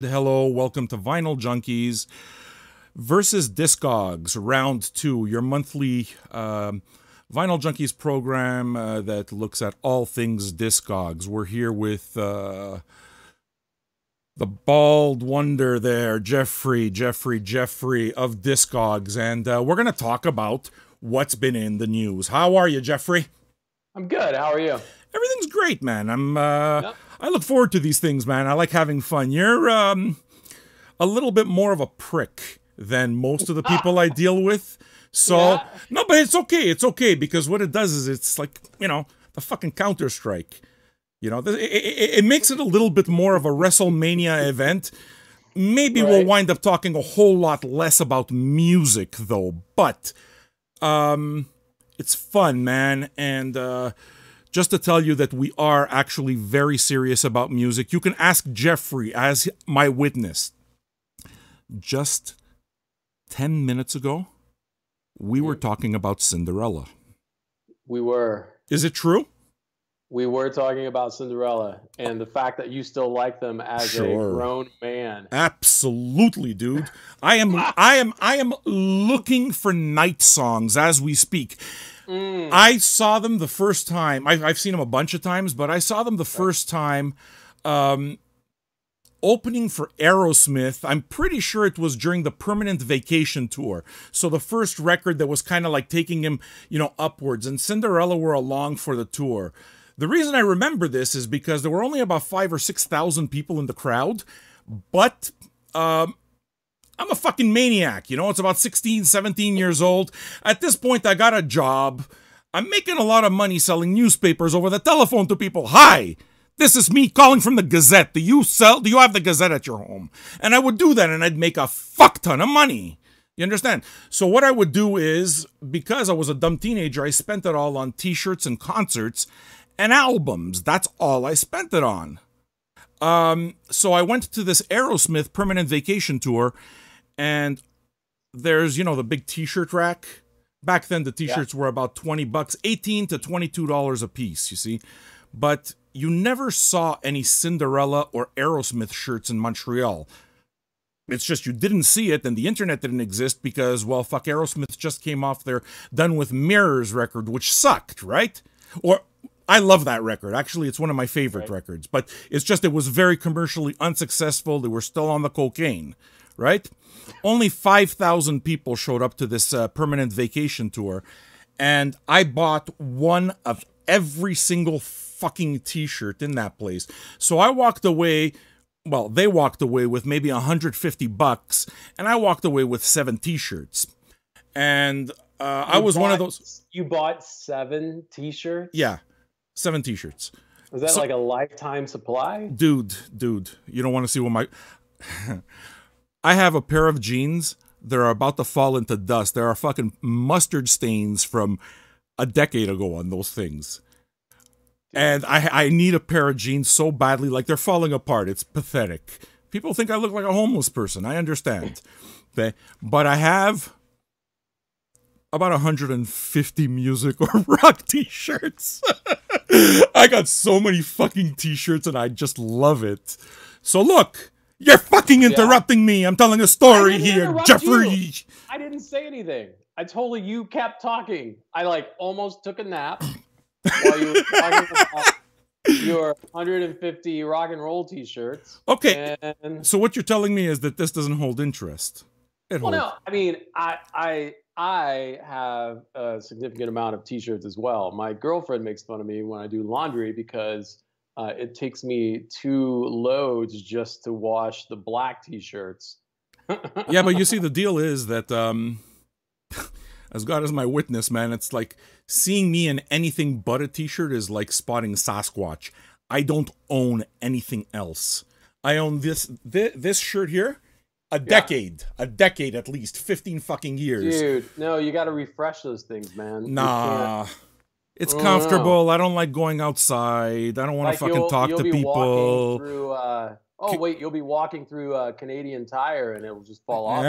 Hello, welcome to Vinyl Junkies versus Discogs, round two, your monthly Vinyl Junkies program that looks at all things Discogs. We're here with the bald wonder there, Jeffrey of Discogs, and we're going to talk about what's been in the news. How are you, Jeffrey? I'm good. How are you? Everything's great, man. Yep. I look forward to these things, man. I like having fun. You're a little bit more of a prick than most of the people I deal with. So, Yeah. no, but it's okay. It's okay because what it does is it's like, the fucking Counter-Strike. It makes it a little bit more of a WrestleMania event. Maybe we'll wind up talking a whole lot less about music, though. But it's fun, man. And just to tell you that we are actually very serious about music, you can ask Jeffrey as my witness. Just 10 minutes ago, we were talking about Cinderella. We were. Is it true? We were talking about Cinderella and the fact that you still like them as a grown man. Absolutely, dude. I am looking for night songs as we speak. I saw them the first time. I've seen them a bunch of times, but I saw them the first time opening for Aerosmith. I'm pretty sure it was during the Permanent Vacation tour. So the first record that was kind of like taking him, upwards. And Cinderella were along for the tour. The reason I remember this is because there were only about 5,000 or 6,000 people in the crowd. But I'm a fucking maniac, it's about 16, 17 years old. At this point, I got a job. I'm making a lot of money selling newspapers over the telephone to people. Hi, this is me calling from the Gazette. Do you have the Gazette at your home? And I would do that and I'd make a fuck ton of money. You understand? So what I would do is, because I was a dumb teenager, I spent it all on t-shirts and concerts and albums. That's all I spent it on. So I went to this Aerosmith Permanent Vacation tour. And there's, the big t-shirt rack. Back then, the t-shirts were about $20, $18 to $22 a piece, you see. But you never saw any Cinderella or Aerosmith shirts in Montreal. It's just you didn't see it, and the internet didn't exist because, well, fuck, Aerosmith just came off their Done With Mirrors record, which sucked, right? Or, I love that record. Actually, it's one of my favorite records. But it's just it was very commercially unsuccessful. They were still on the cocaine, right? Only 5,000 people showed up to this Permanent Vacation tour, and I bought one of every single fucking t-shirt in that place. So I walked away, well, they walked away with maybe $150, and I walked away with 7 t-shirts. And I was one of those. You bought 7 t-shirts? Yeah, 7 t-shirts. Is that like a lifetime supply? Dude, you don't want to see what my... I have a pair of jeans that are about to fall into dust. There are fucking mustard stains from a decade ago on those things. And I need a pair of jeans so badly, like they're falling apart. It's pathetic. People think I look like a homeless person. I understand. Okay? But I have about 150 music or rock t-shirts. I got so many fucking t-shirts and I just love it. So look... You're fucking interrupting me. I'm telling a story here, Jeffrey. I didn't say anything. I told you kept talking. I almost took a nap while you were talking about your 150 rock and roll t-shirts. Okay. So what you're telling me is that this doesn't hold interest. No. I mean, I have a significant amount of t-shirts as well. My girlfriend makes fun of me when I do laundry because it takes me 2 loads just to wash the black t-shirts. Yeah, but you see, the deal is that, as God is my witness, man, it's like seeing me in anything but a t-shirt is like spotting Sasquatch. I don't own anything else. I own this shirt here, a decade at least, 15 fucking years. Dude, no, you got to refresh those things, man. Nah. It's comfortable. I don't like going outside. I don't want to fucking talk to people. Walking through Oh wait, you'll be walking through a Canadian Tire and it'll just fall off.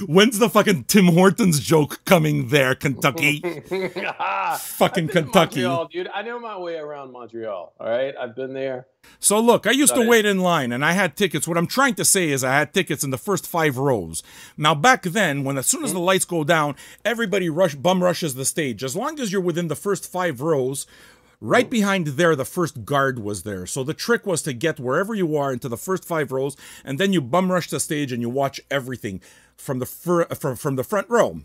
When's the fucking Tim Hortons joke coming there, Kentucky? Fucking Kentucky. Montreal, dude. I know my way around Montreal. All right, I've been there. So look, I used to wait in line and I had tickets. What I'm trying to say is I had tickets in the first 5 rows. Now back then, as soon as the lights go down, everybody bum rushes the stage. As long as you're within the first 5 rows, right behind there, the first guard was there. So the trick was to get wherever you are into the first 5 rows, and then you bum rush the stage and you watch everything from the from the front row.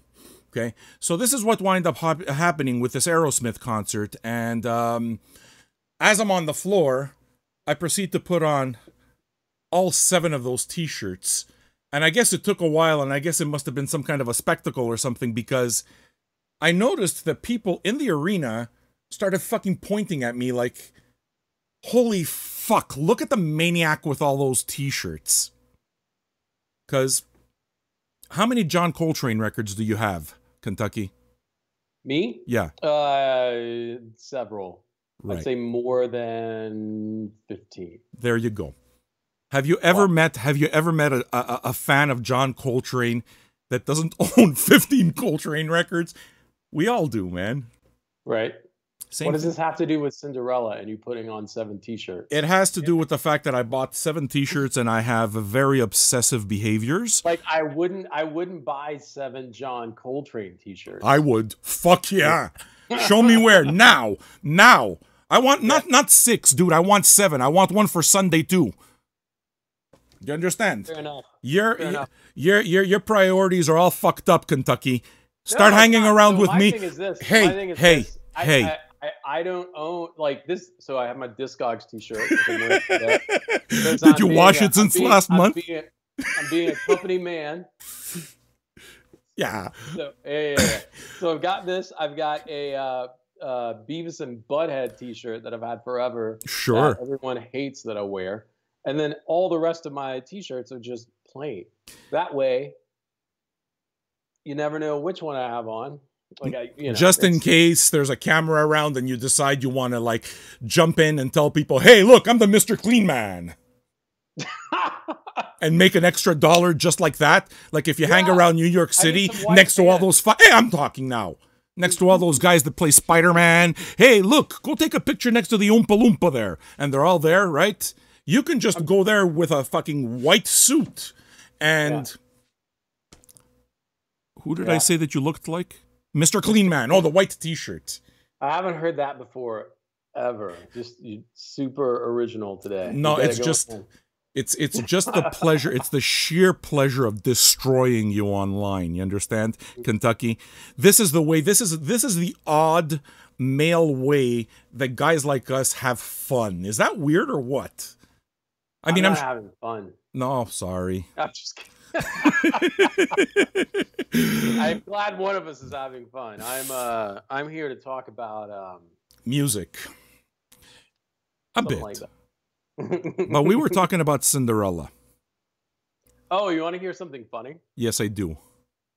Okay, so this is what wound up happening with this Aerosmith concert, and as I'm on the floor, I proceed to put on all 7 of those T-shirts, and I guess it took a while, and I guess it must have been some kind of a spectacle or something, because I noticed that people in the arena started fucking pointing at me like, holy fuck, look at the maniac with all those T-shirts. Because how many John Coltrane records do you have, Kentucky? Me? Yeah. Several. Right. I'd say more than 15. There you go. Have you ever met a fan of John Coltrane that doesn't own 15 Coltrane records? We all do, man. Right. What does this have to do with Cinderella and you putting on 7 T-shirts? It has to do with the fact that I bought 7 T-shirts and I have very obsessive behaviors. Like I wouldn't buy 7 John Coltrane T-shirts. I would. Fuck yeah. Show me where. Now. I want not 6, dude. I want 7. I want one for Sunday too. You understand? Fair enough. Your priorities are all fucked up, Kentucky. Start hanging around with me. Thing is this. Hey. I don't own like this, so I have my Discogs T-shirt. Did you wash it since last month? I'm being a company man. Yeah. So yeah. So I've got this. I've got a Beavis and Butthead T-shirt that I've had forever. Sure. That everyone hates that I wear, and then all the rest of my T-shirts are just plain. That way, you never know which one I have on. Like just in case there's a camera around and you decide you want to like jump in and tell people, hey, look, I'm the Mr. Clean Man. And make an extra $1 just like that. Like if you hang around New York City next to all those... Hey, I'm talking now. Next to all those guys that play Spider-Man. Hey, look, go take a picture next to the Oompa Loompa there. And they're all there, right? You can just go there with a fucking white suit. And... Who did I say that you looked like? Mr. Clean Man. Oh, the white T-shirt. I haven't heard that before, ever. Just super original today. No, it's just the pleasure. It's the sheer pleasure of destroying you online. You understand, Kentucky? This is the way. This is the odd male way that guys like us have fun. Is that weird or what? I'm not having fun. No, sorry. I'm just kidding. I'm glad one of us is having fun. I'm here to talk about music. A bit. Like that. But we were talking about Cinderella. Oh, you want to hear something funny? Yes, I do.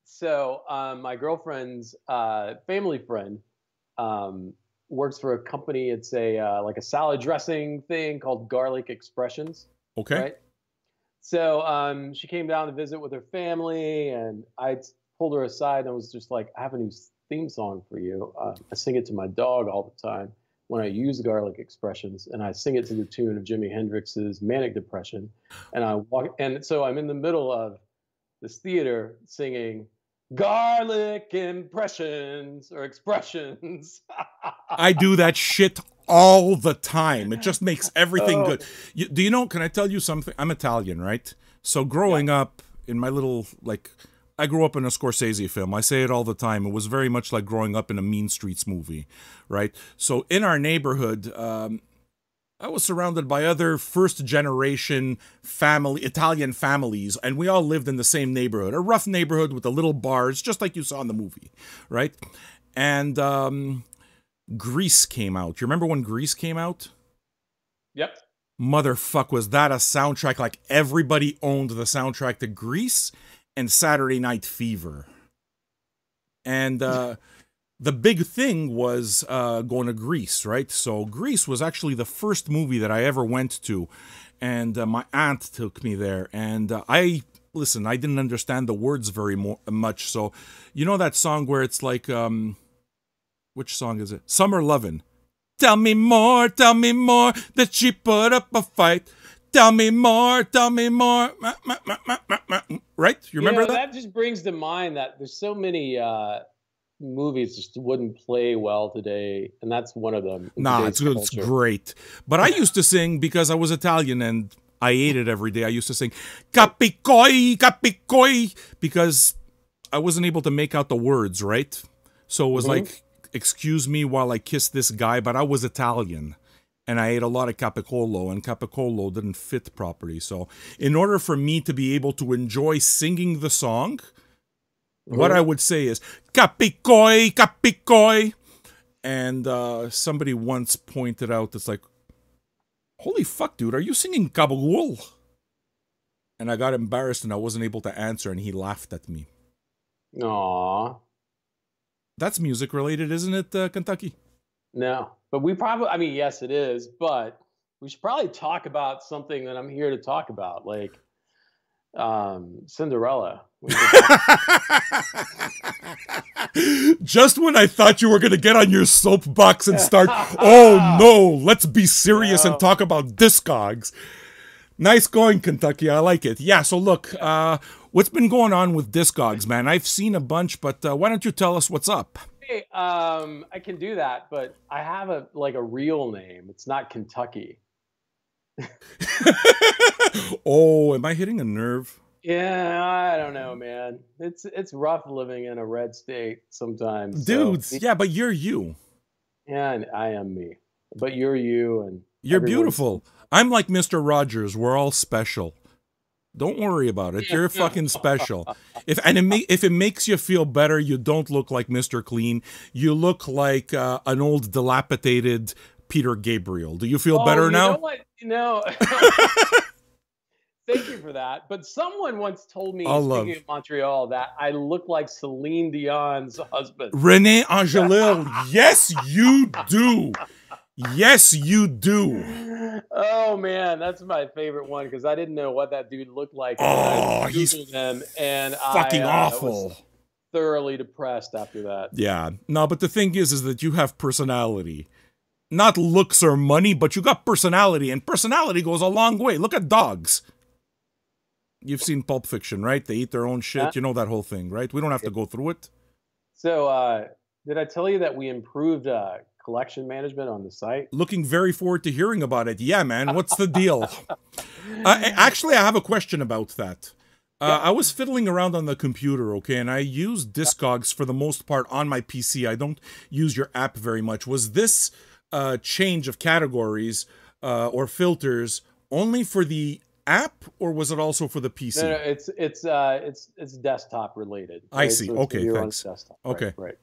So, my girlfriend's family friend works for a company. It's like a salad dressing thing called Garlic Expressions. Okay. Right? So she came down to visit with her family, and I pulled her aside and I was just like, I have a new theme song for you. I sing it to my dog all the time when I use Garlic Expressions, and I sing it to the tune of Jimi Hendrix's Manic Depression. And so I'm in the middle of this theater singing Garlic Impressions or Expressions. I do that shit all the time. It just makes everything good. Do you know, can I tell you something? I'm Italian, right? So growing up in my little, like, I grew up in a Scorsese film. I say it all the time. It was very much like growing up in a Mean Streets movie, right? So in our neighborhood, I was surrounded by other first-generation Italian families, and we all lived in the same neighborhood, a rough neighborhood with the little bars, just like you saw in the movie, right? And Grease came out. You remember when Grease came out? Yep. Motherfuck, was that a soundtrack? Like, everybody owned the soundtrack to Grease and Saturday Night Fever. And the big thing was going to Grease, right? So Grease was actually the first movie that I ever went to. and my aunt took me there, and I didn't understand the words very much, so you know that song where it's like, which song is it? Summer Lovin'. Tell me more that she put up a fight. Tell me more. Right? You remember that? That just brings to mind that there's so many movies just wouldn't play well today, and that's one of them. Nah, it's good. It's great. But I used to sing because I was Italian and I ate it every day. I used to sing Capicoi, Capicoi, because I wasn't able to make out the words, right? So it was like, excuse me while I kiss this guy, but I was Italian. And I ate a lot of capicolo, and capicolo didn't fit properly. So in order for me to be able to enjoy singing the song, what I would say is, Capicoi, Capicoi. And somebody once pointed out, it's like, holy fuck, dude, are you singing Gabagool? And I got embarrassed and I wasn't able to answer, and he laughed at me. Aww. That's music related, isn't it, Kentucky? No, but we probably, I mean, yes, it is, but we should probably talk about something that I'm here to talk about, like Cinderella. Just when I thought you were going to get on your soapbox and start, oh no, let's be serious and talk about Discogs. Nice going, Kentucky. I like it. Yeah, so look, what's been going on with Discogs, man? I've seen a bunch, but why don't you tell us what's up? Hey, I can do that, but I have a real name. It's not Kentucky. Oh, am I hitting a nerve? Yeah, I don't know, man. It's rough living in a red state sometimes. Dudes, so, yeah, but you're you. Yeah, and I am me. But you're you, and you're beautiful. I'm like Mr. Rogers. We're all special. Don't worry about it. You're fucking special. If it makes you feel better, you don't look like Mr. Clean. You look like an old dilapidated Peter Gabriel. Do you feel better now? You know what? No. Thank you for that. But someone once told me, speaking of Montreal, that I look like Celine Dion's husband. René Angelil. Yes, you do. Yes, you do. Oh man, that's my favorite one because I didn't know what that dude looked like. Oh, he's him, and fucking awful. Was thoroughly depressed after that. Yeah, no, but the thing is that you have personality, not looks or money, but you got personality, and personality goes a long way. Look at dogs. You've seen Pulp Fiction, right? They eat their own shit. Yeah. You know that whole thing, right? We don't have to go through it. So, did I tell you that we improved collection management on the site? Looking very forward to hearing about it. Yeah, man. What's the deal? Actually, I have a question about that. I was fiddling around on the computer, okay, and I use Discogs for the most part on my PC. I don't use your app very much. Was this change of categories or filters only for the app, or was it also for the PC? No, it's desktop related. Right? I see. So okay, thanks. Desktop, okay, right.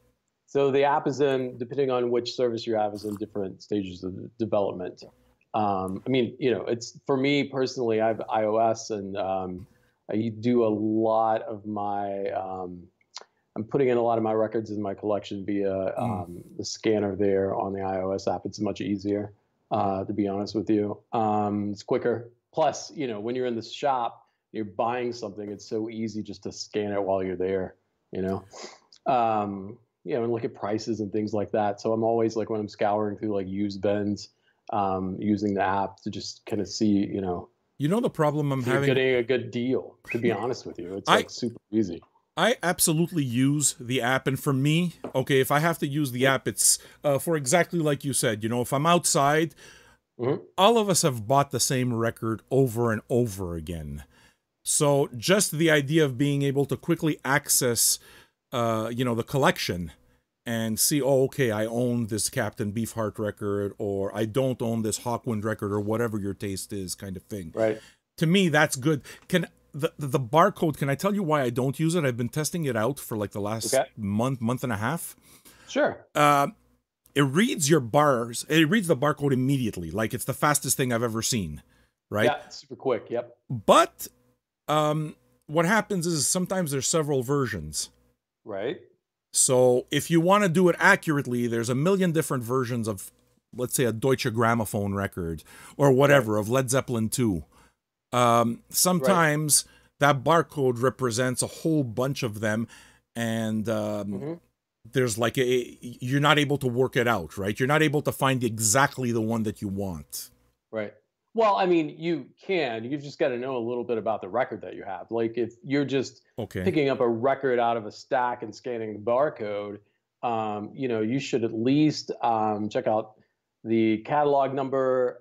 So the app is in, depending on which service you have, is in different stages of development. I mean, you know, it's for me personally, I have iOS, and I do a lot of my. I'm putting in a lot of my records in my collection via the scanner there on the iOS app. It's much easier, to be honest with you. It's quicker. Plus, you know, when you're in the shop, you're buying something, it's so easy just to scan it while you're there, you know? You know, and look at prices and things like that. So I'm always like, when I'm scouring through like used bins, using the app to just kind of see, you know. You know the problem I'm having? Getting a good deal, to be honest with you. It's like super easy. I absolutely use the app, and for me, okay, if I have to use the app, it's for exactly like you said, you know, if I'm outside, all of us have bought the same record over and over again. So just the idea of being able to quickly access, you know, the collection and see, oh, okay, I own this Captain Beefheart record, or I don't own this Hawkwind record, or whatever your taste is, kind of thing. Right. To me, that's good. Can the barcode, can I tell you why I don't use it? I've been testing it out for like the last month and a half. Sure. It reads your bars. It reads the barcode immediately. Like it's the fastest thing I've ever seen. Right? Yeah, it's super quick. Yep. But what happens is sometimes there's several versions. Right. So if you want to do it accurately, there's a million different versions of let's say a Deutsche Grammophon record or whatever of Led Zeppelin 2. Sometimes that barcode represents a whole bunch of them, and there's like you're not able to work it out, right? You're not able to find exactly the one that you want. Right. Well, I mean, you can. You've just got to know a little bit about the record that you have. Like if you're just picking up a record out of a stack and scanning the barcode, you know, you should at least check out the catalog number.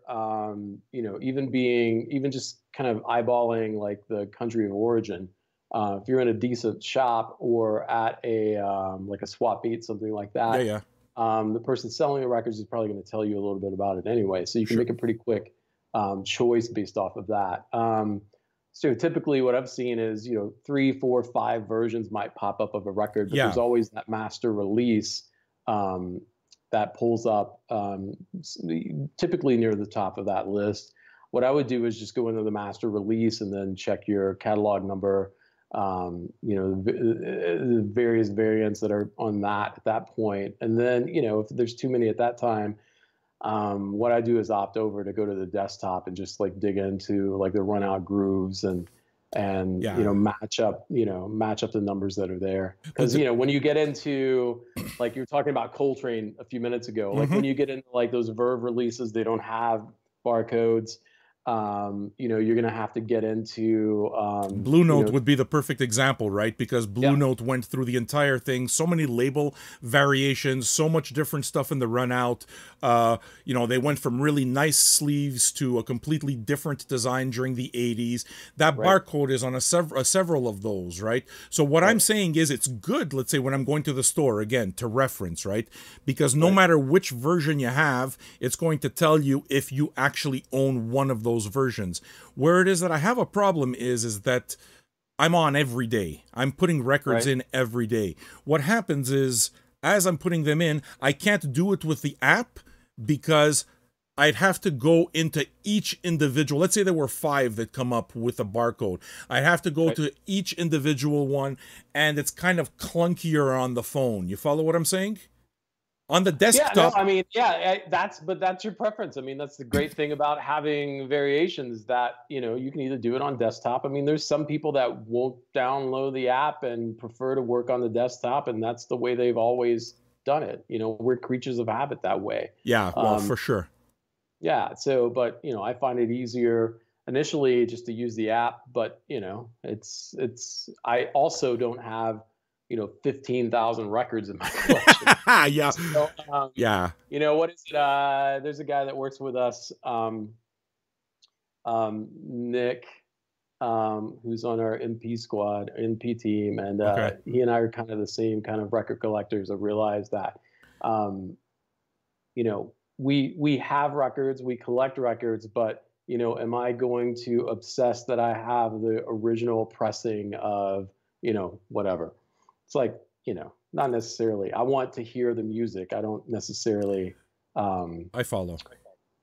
You know, even just kind of eyeballing like the country of origin. If you're in a decent shop or at a like a swap meet, something like that. Yeah. The person selling the records is probably going to tell you a little bit about it anyway, so you can make a pretty quick choice based off of that. So typically what I've seen is, you know, 3, 4, 5 versions might pop up of a record, but there's always that master release that pulls up typically near the top of that list. What I would do is just go into the master release and then check your catalog number, you know, the various variants that are on that at that point. And then, you know, if there's too many at that time, what I do is opt over to go to the desktop and just like dig into like the RunOut Grooves and you know, match up the numbers that are there. Because, you know, when you get into, like you were talking about Coltrane a few minutes ago, like when you get into like those Verve releases, they don't have barcodes. You know, you're going to have to get into Blue Note would be the perfect example, right? Because Blue Note went through the entire thing, so many label variations, so much different stuff in the RunOut. You know, they went from really nice sleeves to a completely different design during the 80s. That barcode is on several of those, right? So what I'm saying is it's good, let's say, when I'm going to the store, again, to reference, right? Because no matter which version you have, it's going to tell you if you actually own one of those versions. Where it is that I have a problem is that I'm on every day. I'm putting records in every day. What happens is, as I'm putting them in, I can't do it with the app because I'd have to go into each individual. Let's say there were 5 that come up with a barcode. I'd have to go to each individual one, and it's kind of clunkier on the phone. You follow what I'm saying? On the desktop. Yeah, no, I mean, that's your preference. I mean, that's the great thing about having variations, that, you know, you can either do it on desktop. I mean, there's some people that won't download the app and prefer to work on the desktop, and that's the way they've always done it. You know, we're creatures of habit that way. Yeah, well, for sure. Yeah. So, but, you know, I find it easier initially just to use the app, but, you know, I also don't have, you know, 15,000 records in my collection. Yeah. So, you know, what is it? There's a guy that works with us, Nick, who's on our MP team. And he and I are kind of the same kind of record collectors. I realize that, you know, we have records, we collect records, but, you know, am I going to obsess that I have the original pressing of, you know, whatever? It's like, you know, not necessarily. I want to hear the music. I don't necessarily. I follow.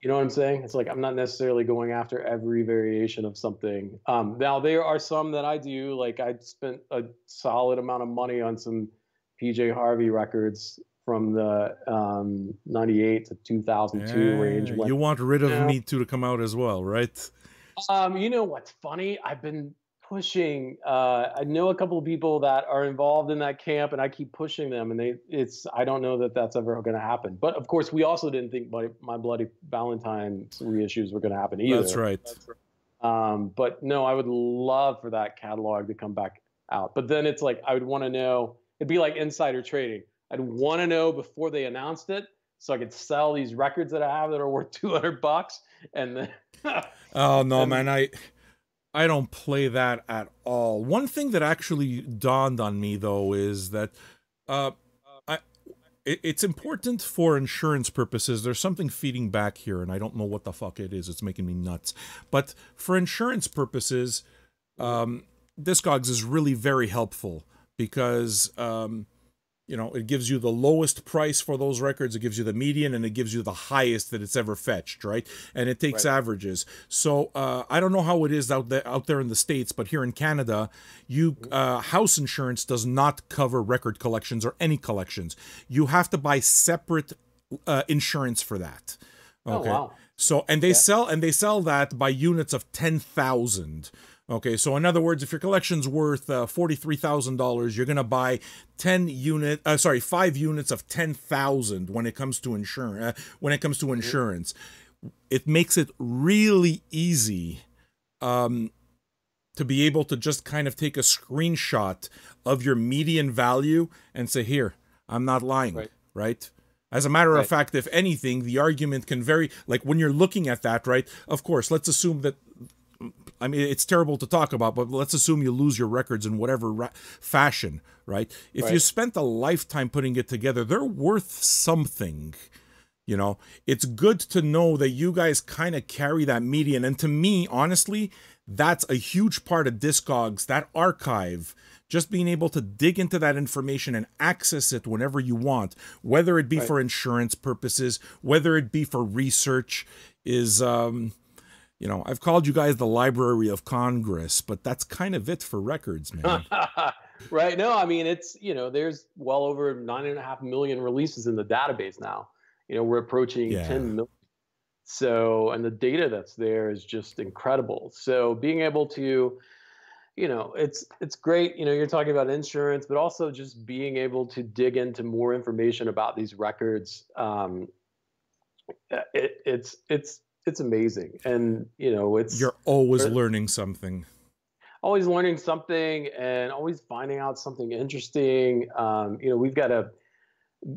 You know what I'm saying? It's like I'm not necessarily going after every variation of something. Now, there are some that I do. Like I spent a solid amount of money on some PJ Harvey records from the 98 to 2002 range. You want Rid of Me Too to come out as well, right? You know what's funny? I've been pushing. I know a couple of people that are involved in that camp, and I keep pushing them, and I don't know that that's ever going to happen. But of course, we also didn't think My Bloody Valentine's reissues were going to happen either. That's right. But no, I would love for that catalog to come back out. But then it's like I would want to know. It'd be like insider trading. I'd want to know before they announced it, so I could sell these records that I have that are worth $200, and then. Oh no, man! I don't play that at all. One thing that actually dawned on me, though, is that it's important for insurance purposes. There's something feeding back here, and I don't know what the fuck it is. It's making me nuts. But for insurance purposes, Discogs is really very helpful because you know, it gives you the lowest price for those records, it gives you the median, and it gives you the highest that it's ever fetched, right? And it takes averages. So I don't know how it is out there in the States, but here in Canada, house insurance does not cover record collections or any collections. You have to buy separate insurance for that. Okay. Oh, wow. So, and they sell that by units of 10,000. Okay. So in other words, if your collection's worth $43,000, you're going to buy 5 units of 10,000 when it comes to insurance. It makes it really easy to be able to just kind of take a screenshot of your median value and say, here, I'm not lying, right? As a matter of fact, if anything, the argument can vary. Like when you're looking at that, right? Of course, let's assume that, I mean, it's terrible to talk about, but let's assume you lose your records in whatever fashion, right? If you spent a lifetime putting it together, they're worth something. You know, it's good to know that you guys kind of carry that median. And to me, honestly, that's a huge part of Discogs, that archive, just being able to dig into that information and access it whenever you want, whether it be for insurance purposes, whether it be for research, is, you know, I've called you guys the Library of Congress, but that's kind of it for records, man. Right. No, I mean, it's, you know, there's well over 9.5 million releases in the database now. You know, we're approaching 10 million. So, and the data that's there is just incredible. So being able to, you know, it's great. You know, you're talking about insurance, but also just being able to dig into more information about these records. It's amazing. And, you know, you're always learning something. Always learning something and always finding out something interesting. You know, we've got a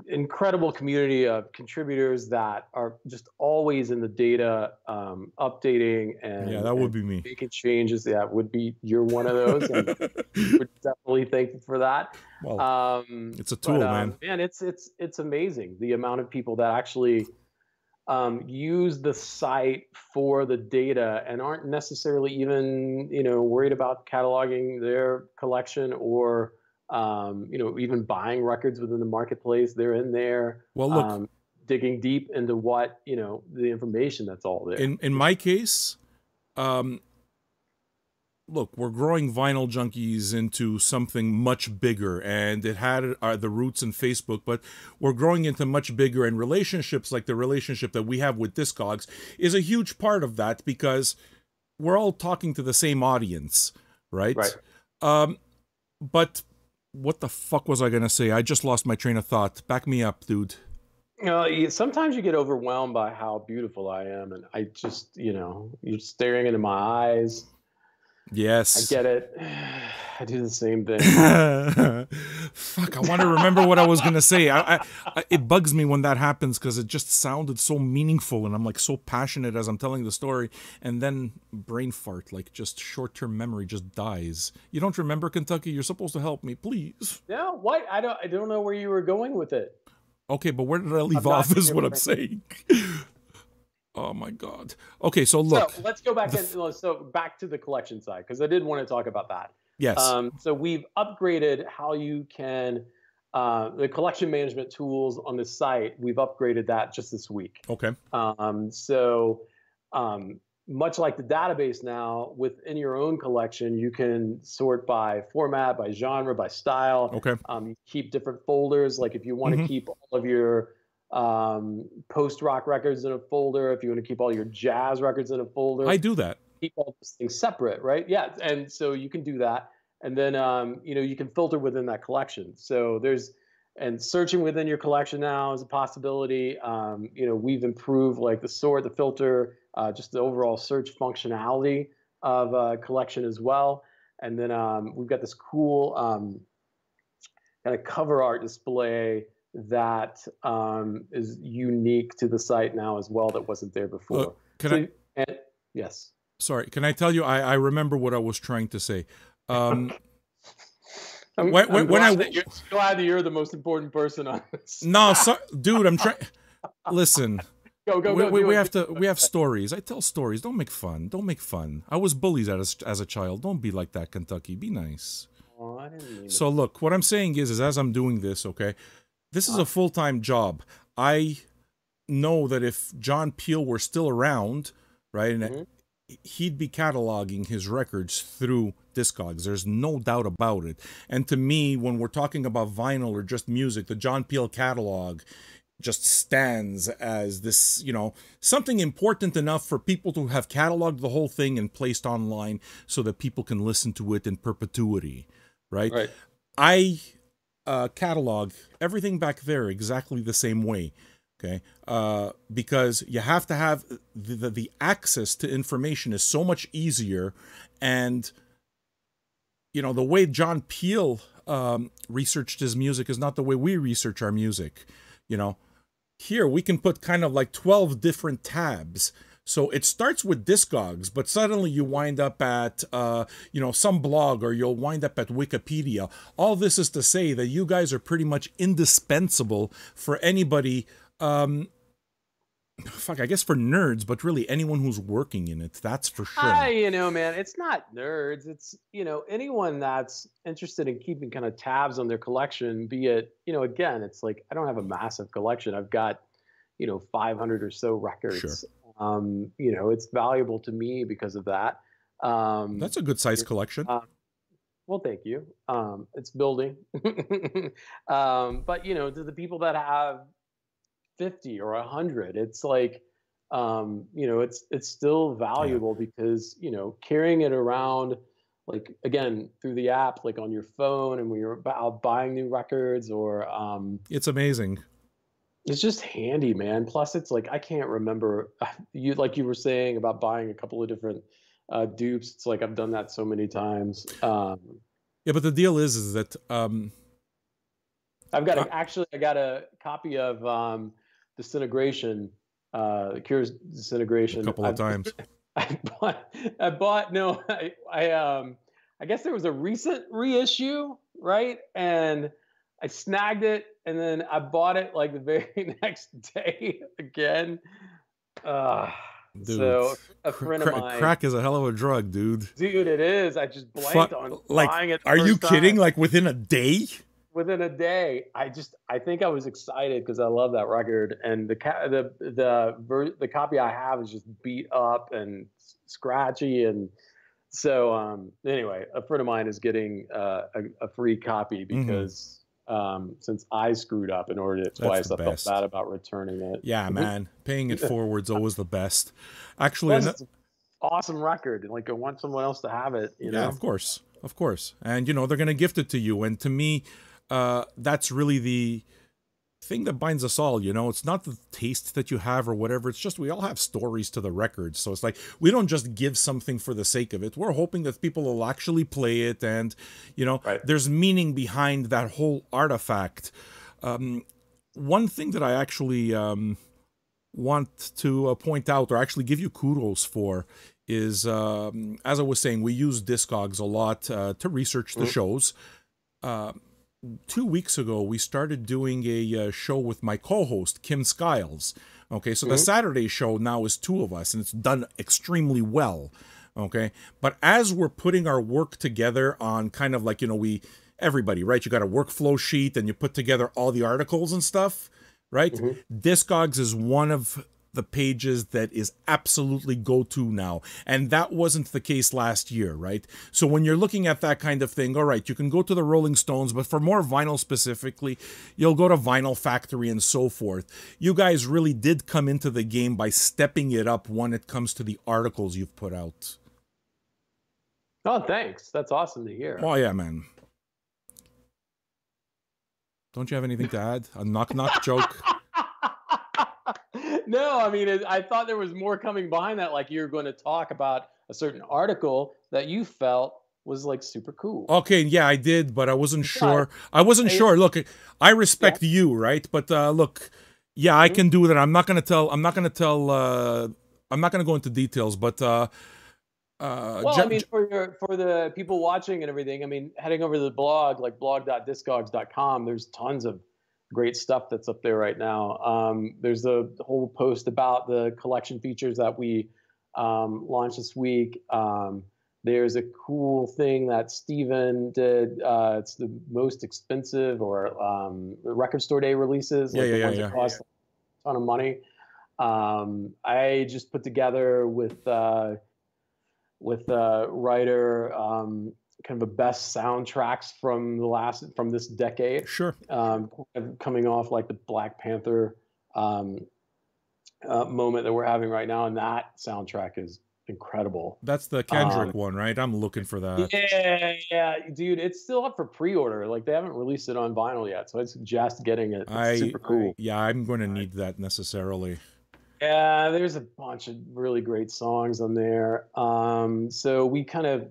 incredible community of contributors that are just always in the data, updating and that would be me, making changes. That would be, you're one of those, and we're definitely thankful for that. Well, it's a tool, man. Man, it's amazing the amount of people that actually use the site for the data and aren't necessarily even, you know, worried about cataloging their collection or you know, even buying records within the marketplace. They're in there, well, look, digging deep into what, you know, the information that's all there. In my case, look, we're growing Vinyl Junkies into something much bigger, and it had the roots in Facebook, but we're growing into much bigger, and relationships like the relationship that we have with Discogs is a huge part of that, because we're all talking to the same audience, right? But what the fuck was I going to say? I just lost my train of thought. Back me up, dude. You know, sometimes you get overwhelmed by how beautiful I am, and I just, you know, you're staring into my eyes. Yes. I get it. I do the same thing. Fuck, I want to remember what I was going to say. It bugs me when that happens, because it just sounded so meaningful, and I'm like so passionate as I'm telling the story, and then brain fart, like just short-term memory just dies. You don't remember, Kentucky? You're supposed to help me, please. No, what? I don't know where you were going with it. Okay, but where did I leave off is what I'm saying. Oh my God. Okay, so look. So let's go back back to the collection side, because I did want to talk about that. Yes. So we've upgraded how you can, the collection management tools on the site. We've upgraded that just this week. Okay. Much like the database now, within your own collection, you can sort by format, by genre, by style. Okay. You keep different folders. Like if you want to keep all of your post-rock records in a folder, if you want to keep all your jazz records in a folder. I do that. Keep all those things separate, right? Yeah, and so you can do that. And then, you know, you can filter within that collection. So and searching within your collection now is a possibility. You know, we've improved like the sort, the filter, just the overall search functionality of a collection as well. And then we've got this cool kind of cover art display that is unique to the site now as well, that wasn't there before. Yes. Sorry, can I tell you, I remember what I was trying to say. I'm glad that you're the most important person on this. No, dude, I'm trying. Listen. Go. We have stories. I tell stories. Don't make fun. I was bullied as a child. Don't be like that, Kentucky. Be nice. Oh, I didn't mean so look, what I'm saying is as I'm doing this, okay, this is a full-time job. I know that if John Peel were still around, right, and he'd be cataloging his records through Discogs. There's no doubt about it. And to me, when we're talking about vinyl or just music, the John Peel catalog just stands as this, something important enough for people to have cataloged the whole thing and placed online so that people can listen to it in perpetuity, right? Right. I catalog everything back there exactly the same way, okay? Because you have to have the access to information is so much easier, and the way John Peel researched his music is not the way we research our music. Here we can put kind of like 12 different tabs. So it starts with Discogs, but suddenly you wind up at, some blog, or you'll wind up at Wikipedia. All this is to say that you guys are pretty much indispensable for anybody, I guess for nerds, but really anyone who's working in it, that's for sure. Man, it's not nerds. It's, anyone that's interested in keeping kind of tabs on their collection, be it, again, it's like, I don't have a massive collection. I've got, 500 or so records. Sure. It's valuable to me because of that. That's a good size collection. Well, thank you. It's building. But, to the people that have 50 or 100, it's like, it's still valuable, because, carrying it around, like, again, through the app, like on your phone, and when you're out buying new records, or it's amazing. It's just handy, man. Plus, it's like, I can't remember, like you were saying about buying a couple of different dupes. It's like, I've done that so many times. Yeah, but the deal is that I got a copy of Disintegration, Cure's Disintegration a couple of times. I guess there was a recent reissue, right? And I snagged it, and then I bought it like the very next day again. Dude, so a friend of mine, crack is a hell of a drug, dude. Dude, it is. I just blanked on buying it. Are you kidding? Like within a day? Within a day, I think I was excited because I love that record, and the copy I have is just beat up and scratchy, and so anyway, a friend of mine is getting a free copy because since I screwed up and ordered it twice, I felt bad about returning it. Yeah, man, paying it forward's always the best. Actually, it's an awesome record, and like I want someone else to have it. Yeah, of course, and they're gonna gift it to you, and to me, that's really the thing that binds us all. It's not the taste that you have or whatever, it's just we all have stories to the records. So it's like, we don't just give something for the sake of it. We're hoping that people will actually play it, and right. There's meaning behind that whole artifact. One thing that I actually want to point out, or actually give you kudos for, is as I was saying, we use Discogs a lot to research the shows. 2 weeks ago, we started doing a show with my co-host, Kim Skiles. Okay, so the Saturday show now is 2 of us, and it's done extremely well. Okay, but as we're putting our work together on kind of like, everybody, right? You got a workflow sheet, and you put together all the articles and stuff, right? Discogs is one of the pages that is absolutely go-to now, and that wasn't the case last year, right? So when you're looking at that kind of thing, all right, you can go to the Rolling Stones, but for more vinyl specifically, you'll go to Vinyl Factory and so forth. You guys really did come into the game by stepping it up when it comes to the articles you've put out. Oh, thanks. That's awesome to hear. Oh yeah, man. Don't you have anything to add? A knock-knock joke? No, I mean, I thought there was more coming behind that. Like, you were going to talk about a certain article that you felt was like super cool. Okay, yeah, I did, but I wasn't sure. Sure. Look, I respect you, right? But look, yeah, I can do that. I'm not gonna go into details, but well, I mean, for the people watching and everything, I mean, heading over to the blog, like blog.discogs.com, there's tons of great stuff that's up there right now. There's a whole post about the collection features that we launched this week. There's a cool thing that Steven did. It's the most expensive or record store day releases. Like the ones that cost a ton of money. I just put together with a writer kind of the best soundtracks from this decade. Sure. Coming off like the Black Panther um, moment that we're having right now, and that soundtrack is incredible. That's the Kendrick one, right? I'm looking for that. Yeah, yeah, dude, it's still up for pre-order. Like they haven't released it on vinyl yet, so I suggest getting it. It's super cool. Yeah, I'm going to need that necessarily. Yeah, there's a bunch of really great songs on there. So we kind of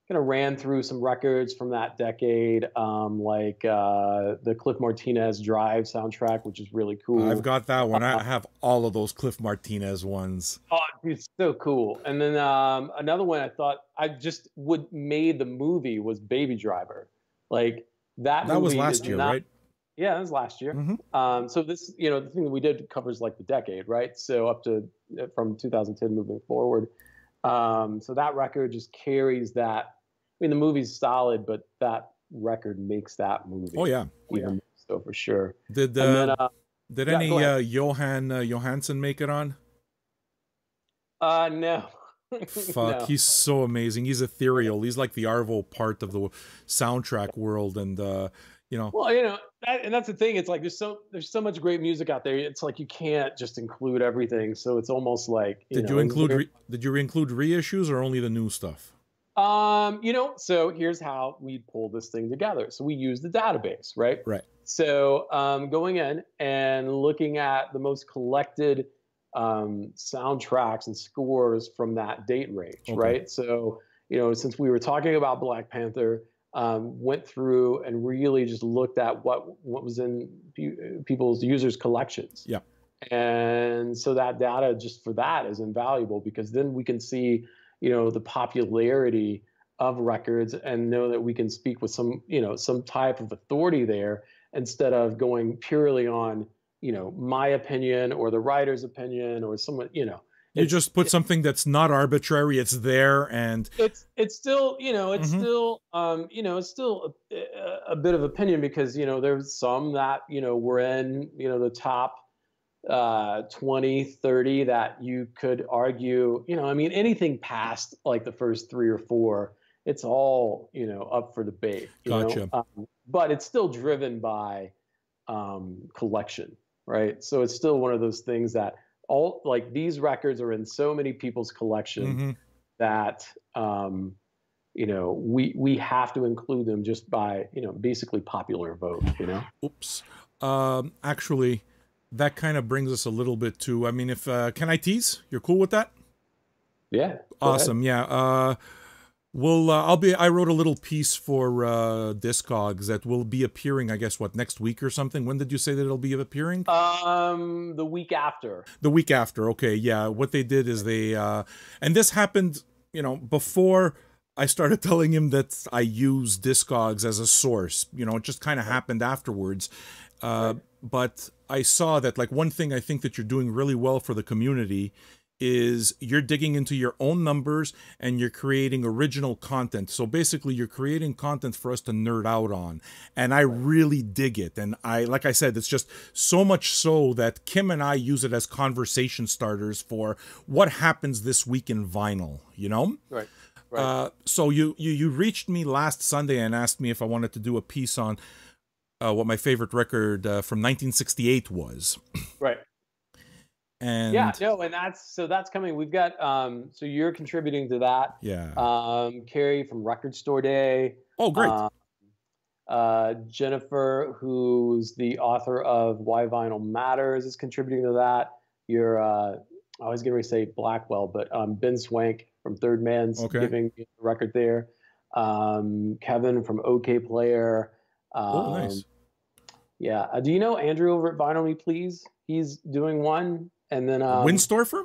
ran through some records from that decade, like the Cliff Martinez Drive soundtrack, which is really cool. I've got that one. I have all of those Cliff Martinez ones. Oh, it's so cool. And then another one I thought I just would made the movie was Baby Driver. Like that movie was last year, right? Yeah, that was last year. So this, the thing that we did covers like the decade, right? So up to from 2010 moving forward. So that record just carries that. I mean, the movie's solid, but that record makes that movie. Oh yeah, even so for sure. Did any Johansson make it on? No. Fuck, No. he's so amazing. He's ethereal. He's like the Arvo part of the soundtrack world, and Well, and that's the thing. It's like there's so much great music out there. It's like you can't just include everything. So it's almost like did you include reissues or only the new stuff? So here's how we pull this thing together. So we use the database, right? Right. So going in and looking at the most collected soundtracks and scores from that date range, Okay. right? So since we were talking about Black Panther. Went through and really just looked at what was in people's users' collections. Yeah. And so that data just for that is invaluable because then we can see, the popularity of records and know that we can speak with some type of authority there instead of going purely on, my opinion or the writer's opinion or someone, You just put something that's not arbitrary. It's there, and it's still it's still it's still a bit of opinion because there's some that were in the top 20, 30 that you could argue I mean anything past like the first 3 or 4, it's all up for debate. Gotcha. But it's still driven by collection, right? So it's still one of those things that. All like these records are in so many people's collection that we have to include them just by basically popular vote. Oops. Actually, that kind of brings us a little bit to. I mean, if can I tease? You're cool with that? Yeah. Awesome. Yeah. I wrote a little piece for Discogs that will be appearing, I guess, next week or something? When did you say that it'll be appearing? The week after. The week after, okay, yeah. What they did is they, and this happened, before I started telling him that I use Discogs as a source. It just kind of happened afterwards. Right. But I saw that, one thing I think that you're doing really well for the community is you're digging into your own numbers and you're creating original content. So basically you're creating content for us to nerd out on. And I really dig it. And like I said, it's just so much so that Kim and I use it as conversation starters for what happens this week in vinyl, Right. Right. So you reached me last Sunday and asked me if I wanted to do a piece on what my favorite record from 1968 was. Right. And and that's coming. We've got so you're contributing to that. Yeah. Carrie from Record Store Day. Oh, great. Jennifer, who's the author of Why Vinyl Matters, is contributing to that. You're I was going to say Blackwell, but Ben Swank from Third Man's giving the record there. Kevin from OK Player. Oh, nice. Yeah. Do you know Andrew over at Vinyl Me Please? He's doing one. And then Windstorfer?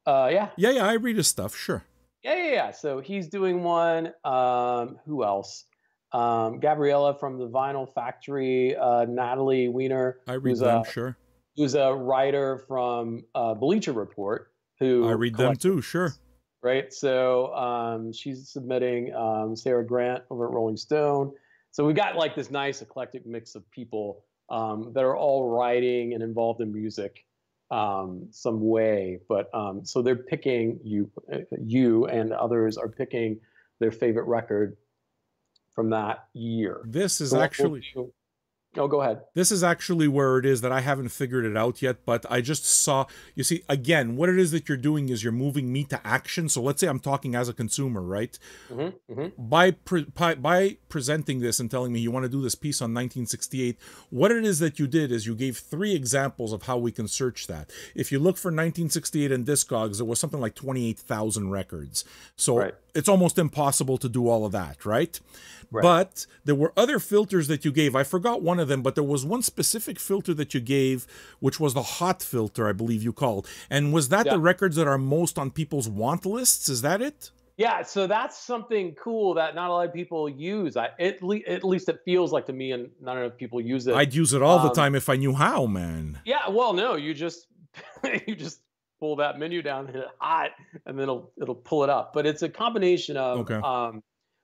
Yeah. Yeah, I read his stuff, sure. Yeah. So he's doing one. Who else? Gabriella from the Vinyl Factory, Natalie Weiner. I read them, sure. Who's a writer from Bleacher Report. Who I read them too, sure. Right. So she's submitting Sarah Grant over at Rolling Stone. So we got like this nice eclectic mix of people that are all writing and involved in music. Some way, but so they're picking you and others are picking their favorite record from that year. This is actually Oh, go ahead. This is actually where it is that I haven't figured it out yet, but I just saw, you see, again, what it is that you're doing is you're moving me to action. So let's say I'm talking as a consumer, right? By presenting this and telling me you want to do this piece on 1968, what it is that you did is you gave 3 examples of how we can search that. If you look for 1968 in Discogs, there was something like 28,000 records. So it's almost impossible to do all of that, right? But there were other filters that you gave. I forgot one of them, but there was one specific filter that you gave, which was the hot filter, I believe you called. And was that the records that are most on people's want lists? Is that it? Yeah, so that's something cool that not a lot of people use. At least it feels like to me, and not enough people use it. I'd use it all the time if I knew how, man. Yeah, well, no, you just you just pull that menu down, hit hot, and then it'll pull it up. But it's a combination of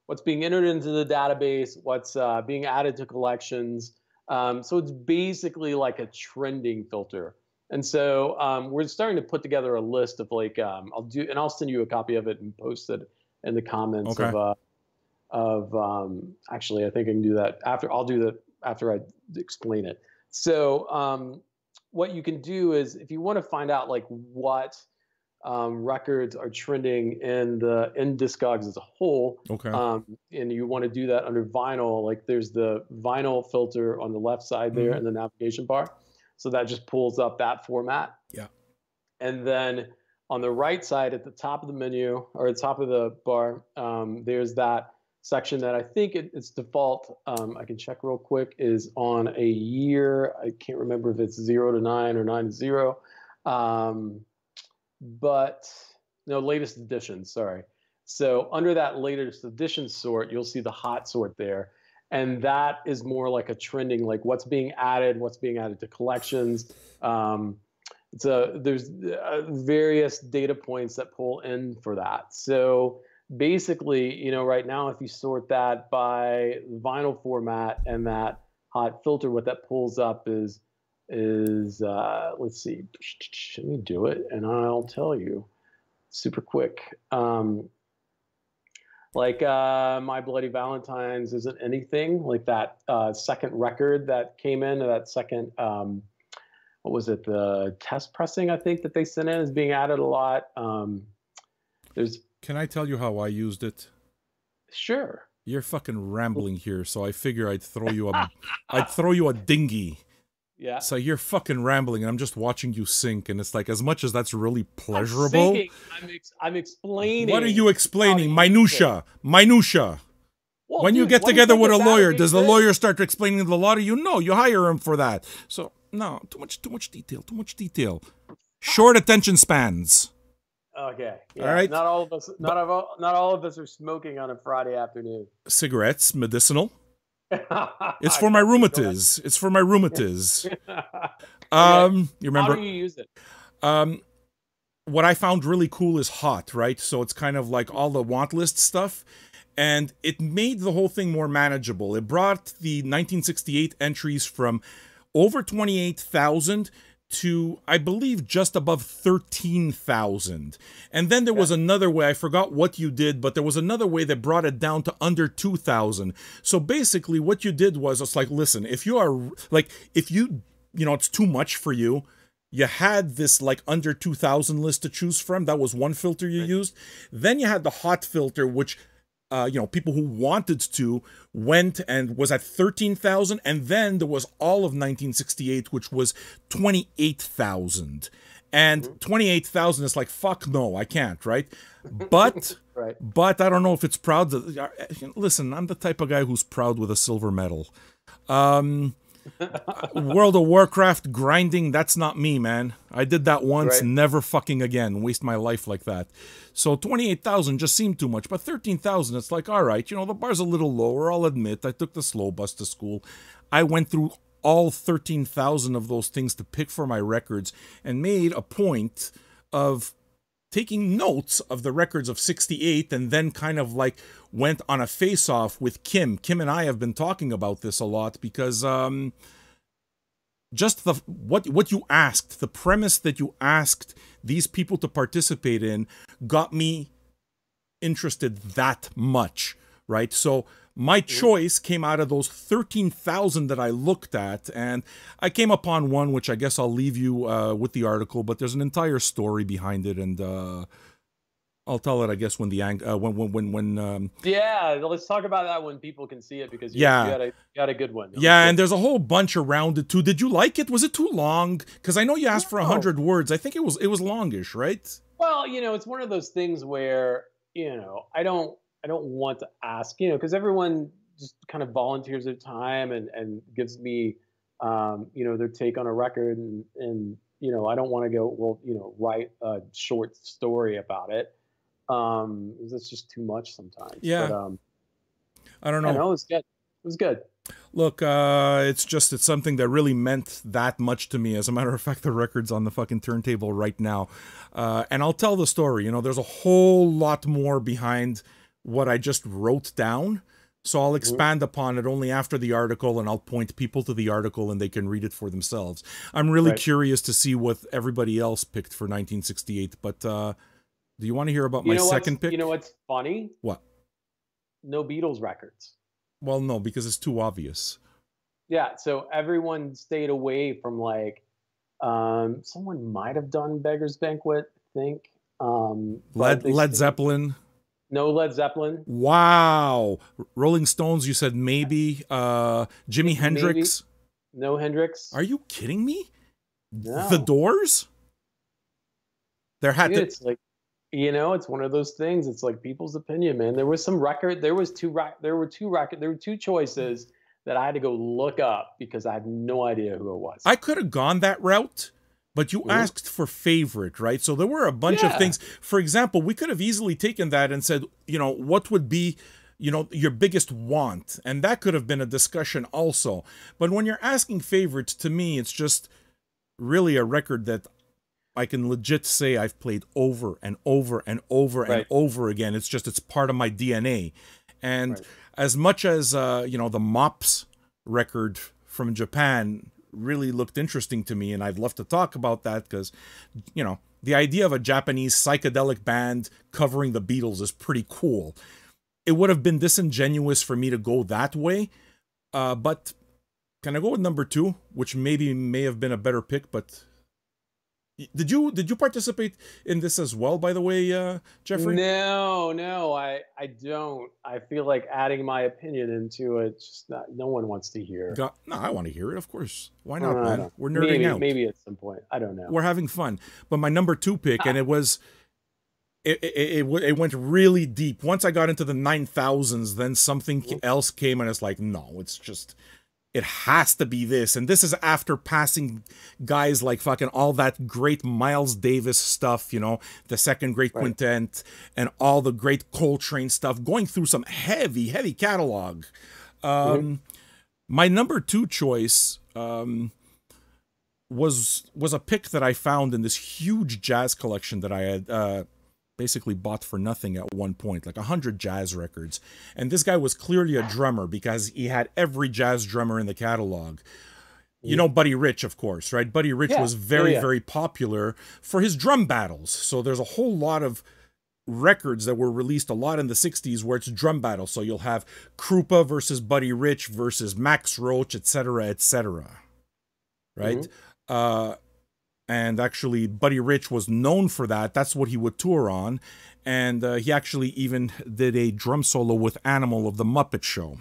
what's being entered into the database, what's being added to collections. So it's basically like a trending filter. And so we're starting to put together a list of like I'll send you a copy of it and post it in the comments actually I think I can do that after. I'll do that after I explain it. So what you can do is if you want to find out like what records are trending in Discogs as a whole, and you want to do that under vinyl, like there's the vinyl filter on the left side there in the navigation bar. So that just pulls up that format. Yeah. And then on the right side at the top of the menu or the top of the bar, there's that section that I think it's default. I can check real quick, is on a year. I can't remember if it's 0 to 9 or 9 to 0. But no, latest edition, sorry. So under that latest edition sort, you'll see the hot sort there. And that is more like a trending, like what's being added to collections. There's various data points that pull in for that. So basically, right now, if you sort that by vinyl format and that hot filter, what that pulls up is let's see, let me do it and I'll tell you super quick. Like My Bloody Valentine's Isn't Anything, like that second record that came in, that second, what was it, the test pressing, I think, that they sent in is being added a lot. Can I tell you how I used it? Sure. You're fucking rambling here, so I figure I'd throw you a dinghy. Yeah. So you're fucking rambling, and I'm just watching you sink, and it's like, as much as that's really pleasurable. I'm explaining. What are you explaining? Minutia. Well, when you get together with a lawyer, does the lawyer start explaining the law to you? No, you hire him for that. So no, too much detail. Short attention spans. Okay. Yeah. All right. Not all of us are smoking on a Friday afternoon. Cigarettes, medicinal. It's for my rheumatiz. You remember? How do you use it? What I found really cool is hot, right? So it's kind of like all the want list stuff. And it made the whole thing more manageable. It brought the 1968 entries from over 28,000 to, I believe, just above 13,000. And then there was another way, I forgot what you did, but there was another way that brought it down to under 2,000. So basically what you did was, it's like, listen, if you are, like, if you know, it's too much for you, you had this like under 2,000 list to choose from. That was one filter you used. Then you had the hot filter, which people who wanted to went and was at 13,000. And then there was all of 1968, which was 28,000. And 28,000 is like, fuck no, I can't, right? But, but I don't know if it's proud. Listen, I'm the type of guy who's proud with a silver medal. World of Warcraft grinding, that's not me, man. I did that once, never fucking again. Waste my life like that. So 28,000 just seemed too much, but 13,000, it's like, all right, the bar's a little lower, I'll admit. I took the slow bus to school. I went through all 13,000 of those things to pick for my records and made a point of taking notes of the records of 68 and then kind of like went on a face-off with Kim. Kim and I have been talking about this a lot because just what you asked, the premise that you asked these people to participate in got me interested that much, right? So my choice came out of those 13,000 that I looked at, and I came upon one, which I guess I'll leave you with the article, but there's an entire story behind it, and I'll tell it, I guess, when yeah, let's talk about that when people can see it, because you got a good one. Yeah, and there's a whole bunch around it too. Did you like it? Was it too long? Because I know you asked for 100 words. I think it was longish, right? Well, it's one of those things where I don't want to ask, because everyone just kind of volunteers their time and gives me their take on a record, and I don't want to go, well, write a short story about it. It's just too much sometimes. Yeah. But, I don't know. It was good. It was good. Look, it's something that really meant that much to me. As a matter of fact, the record's on the fucking turntable right now. And I'll tell the story. There's a whole lot more behind what I just wrote down. So I'll expand upon it only after the article, and I'll point people to the article and they can read it for themselves. I'm really curious to see what everybody else picked for 1968. But do you want to hear about my second pick? You know what's funny? What? No Beatles records. Well, no, because it's too obvious. Yeah, so everyone stayed away from someone might have done Beggar's Banquet, I think. Led Zeppelin. No Led Zeppelin. Wow. Rolling Stones, you said maybe. Jimi Hendrix. No Hendrix. Are you kidding me? No. The Doors? It's like, it's one of those things. It's like people's opinion, man. There was some record. There were two choices that I had to go look up because I had no idea who it was. I could have gone that route, but you asked for favorite, right? So there were a bunch of things. For example, we could have easily taken that and said, what would be, your biggest want? And that could have been a discussion also. But when you're asking favorites, to me, it's just really a record that I can legit say I've played over and over and over and over again. It's part of my DNA. And as much as, the Mops record from Japan really looked interesting to me, and I'd love to talk about that because, the idea of a Japanese psychedelic band covering the Beatles is pretty cool. It would have been disingenuous for me to go that way, but can I go with number 2, which may have been a better pick, but... Did you participate in this as well, by the way, Jeffrey? No, I don't. I feel like adding my opinion into it, just no one wants to hear. No, I want to hear it, of course. Why not, man? We're nerding out. Maybe at some point. I don't know. We're having fun. But my number 2 pick, and it went really deep. Once I got into the 9,000s, then something else came, and it's like, no, it's just... It has to be this. And this is after passing guys like fucking all that great Miles Davis stuff, the Second Great Quintet and all the great Coltrane stuff, going through some heavy, heavy catalog. My number 2 choice was a pick that I found in this huge jazz collection that I had basically bought for nothing at one point, like 100 jazz records. And this guy was clearly a drummer because he had every jazz drummer in the catalog. Buddy Rich, of course, right? Buddy Rich was very, very popular for his drum battles. So there's a whole lot of records that were released a lot in the 60s where it's drum battles. So you'll have Krupa versus Buddy Rich versus Max Roach, etc., right? And actually, Buddy Rich was known for that. That's what he would tour on. And he actually even did a drum solo with Animal of the Muppet Show.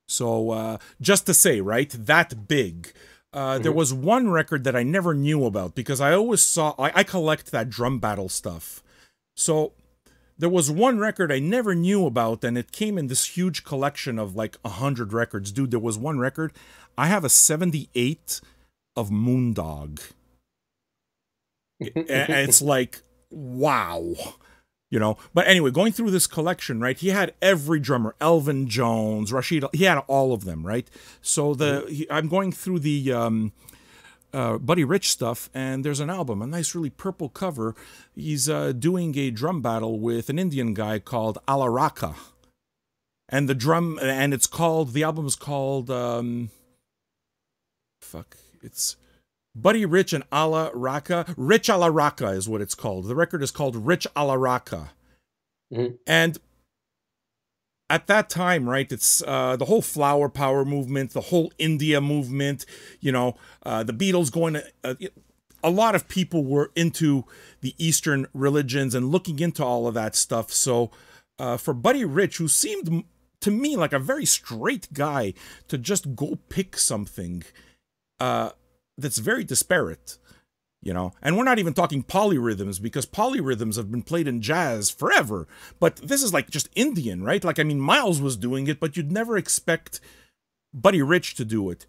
So just to say, right, that big. There was one record that I never knew about because I always saw... I collect that drum battle stuff. So there was one record I never knew about, and it came in this huge collection of like 100 records. Dude, there was one record. I have a 78 of Moondog. And it's like, wow, but anyway, going through this collection, right, he had every drummer, Elvin Jones, Rashid, he had all of them, right? So I'm going through the Buddy Rich stuff, and there's an album, a nice really purple cover. He's doing a drum battle with an Indian guy called Alaraka, and the album is called it's Buddy Rich and Ala Raka. Rich Ala Raka is what it's called. The record is called Rich Ala Raka. And at that time, right, it's the whole flower power movement, the whole India movement, you know, the Beatles going to... a lot of people were into the Eastern religions and looking into all of that stuff. So for Buddy Rich, who seemed to me like a very straight guy, to just go pick something that's very disparate, you know, and we're not even talking polyrhythms, because polyrhythms have been played in jazz forever, but this is like just Indian, right? Like, I mean, Miles was doing it, but you'd never expect Buddy Rich to do it.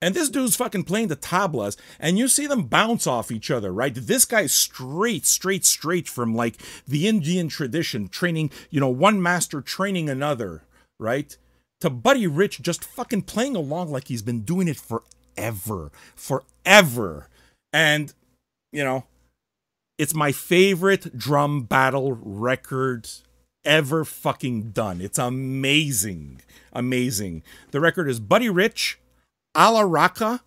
And this dude's fucking playing the tablas, and you see them bounce off each other, right? This guy's straight from, like, the Indian tradition, training, you know, one master training another, right? To Buddy Rich just fucking playing along like he's been doing it forever. And, you know, it's my favorite drum battle record ever fucking done. It's amazing. The record is Buddy Rich, Ala Raka,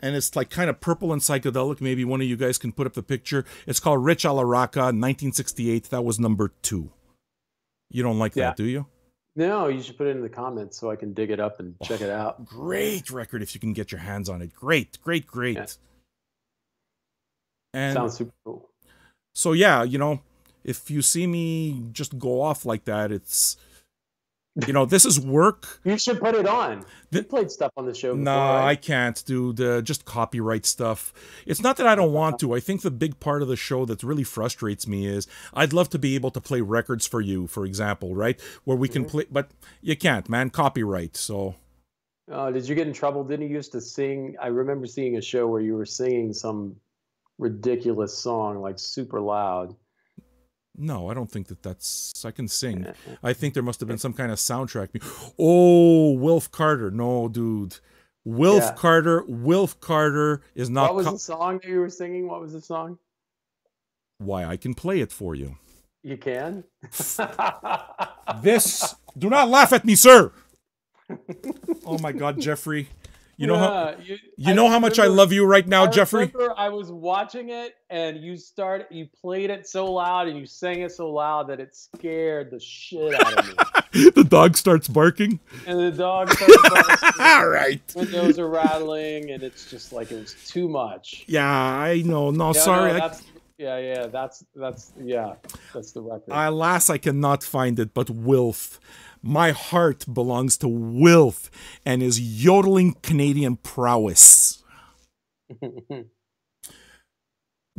and it's like kind of purple and psychedelic. Maybe one of you guys can put up the picture. It's called Rich Ala Raka, 1968. That was number 2. You don't like that, do you? No, you should put it in the comments so I can dig it up and check it out. Great record if you can get your hands on it. Great. Yeah. And sounds super cool. So yeah, you know, if you see me just go off like that, it's... You know, this is work. You should put it on. You played stuff on the show before, No, right? I can't, dude. Just copyright stuff. It's not that I don't want to. I think the big part of the show that really frustrates me is I'd love to be able to play records for you, for example, right? Where we can play, but you can't, man. Copyright, so... Did you get in trouble? Didn't you used to sing? I remember seeing a show where you were singing some ridiculous song, like super loud. No, I don't think that's... I can sing. I think there must have been some kind of soundtrack. Oh, Wilf Carter. No, dude. Wilf Carter is not... What was the song that you were singing? What was the song? Why, I can play it for you. You can? This... Do not laugh at me, sir! Oh my God, Jeffrey. You know how much I love you right now, Jeffrey? I was watching it, and you played it so loud, and you sang it so loud that it scared the shit out of me. The dog starts barking. And the dog starts barking. All right. Windows are rattling, and it's just like it was too much. Yeah, I know. No, sorry. No, that's the record. Alas, I cannot find it, but Wilf. My heart belongs to Wilf and his yodeling Canadian prowess.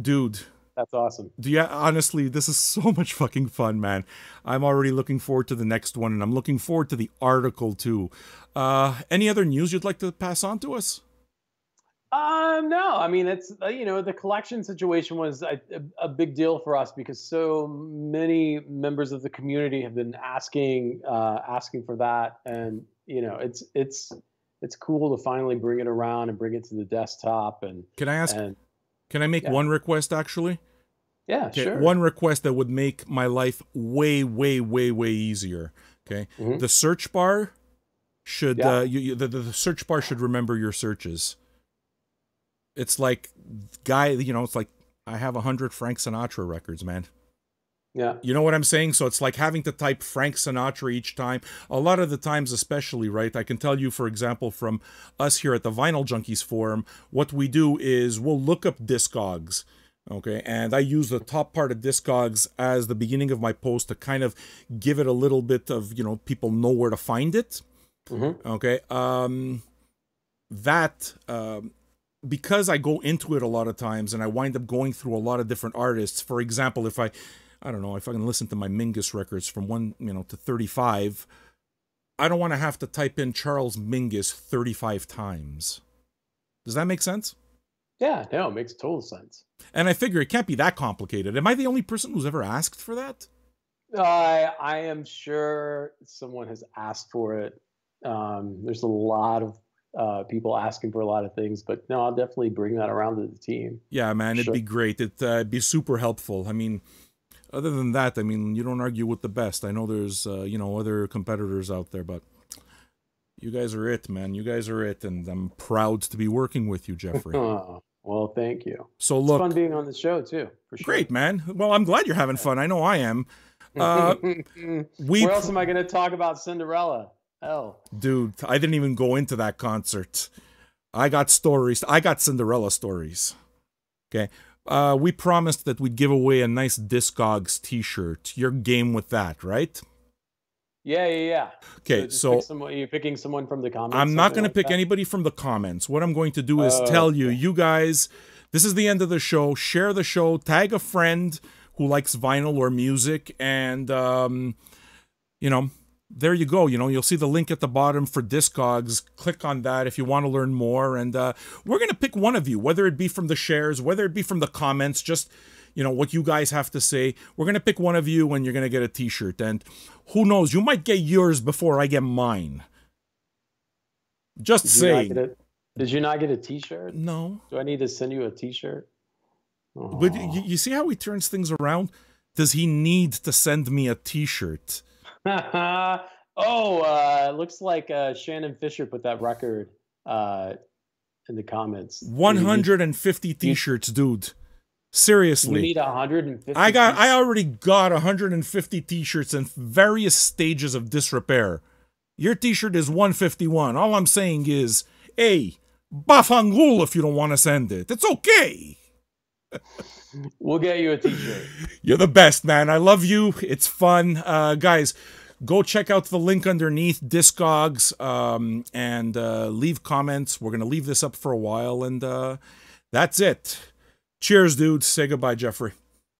Dude. That's awesome. Honestly, this is so much fucking fun, man. I'm already looking forward to the next one, and I'm looking forward to the article, too. Any other news you'd like to pass on to us? No, I mean, it's, the collection situation was a big deal for us because so many members of the community have been asking for that. And, it's cool to finally bring it around and bring it to the desktop. And can I make one request, actually? Yeah, sure. One request that would make my life way, way, way, way easier. Okay. Mm-hmm. The search bar should, the search bar should remember your searches. It's like, it's like I have 100 Frank Sinatra records, man. Yeah. You know what I'm saying? So it's like having to type Frank Sinatra each time. A lot of the times, especially, right? I can tell you, for example, from us here at the Vinyl Junkies Forum, what we do is we'll look up Discogs. Okay, and I use the top part of Discogs as the beginning of my post to kind of give it a little bit of, people know where to find it. Mm-hmm. Okay. Because I go into it a lot of times and I wind up going through a lot of different artists. For example, if I can listen to my Mingus records from 1, to 35, I don't want to have to type in Charles Mingus 35 times. Does that make sense? Yeah, no, it makes total sense. And I figure it can't be that complicated. Am I the only person who's ever asked for that? I am sure someone has asked for it. There's a lot of people asking for a lot of things, but no, I'll definitely bring that around to the team. Yeah, man, it'd be great. It'd be super helpful. I mean, other than that, you don't argue with the best. I know there's, other competitors out there, but you guys are it, man. You guys are it, and I'm proud to be working with you, Jeffrey. Well, thank you. So look, it's fun being on the show too, for sure. Great, man. Well, I'm glad you're having fun. I know I am. Where else am I going to talk about Cinderella? Hell. Dude, I didn't even go into that concert. I got stories. I got Cinderella stories. Okay. We promised that we'd give away a nice Discogs t-shirt. You're game with that, right? Yeah. Okay, so you're picking someone from the comments? I'm not going to pick anybody from the comments. What I'm going to do is tell you guys, this is the end of the show. Share the show. Tag a friend who likes vinyl or music. And, you know, there you go. You know, you'll see the link at the bottom for Discogs. Click on that if you want to learn more. And we're going to pick one of you, whether it be from the shares, whether it be from the comments, just, you know, what you guys have to say. We're going to pick one of you and you're going to get a t-shirt. And who knows, you might get yours before I get mine. Just saying. Did you not get a t-shirt? No. Do I need to send you a t-shirt? But you see how he turns things around? Does he need to send me a t-shirt? Looks like Shannon Fisher put that record in the comments. 150 t-shirts, dude. Seriously. You need 150. I already got 150 t-shirts in various stages of disrepair. Your t-shirt is 151. All I'm saying is, hey, bafangul if you don't want to send it. It's okay. We'll get you a t-shirt. You're the best, man. I love you. It's fun. Guys, go check out the link underneath, Discogs, and leave comments. We're going to leave this up for a while, and that's it. Cheers, dudes. Say goodbye, Jeffrey.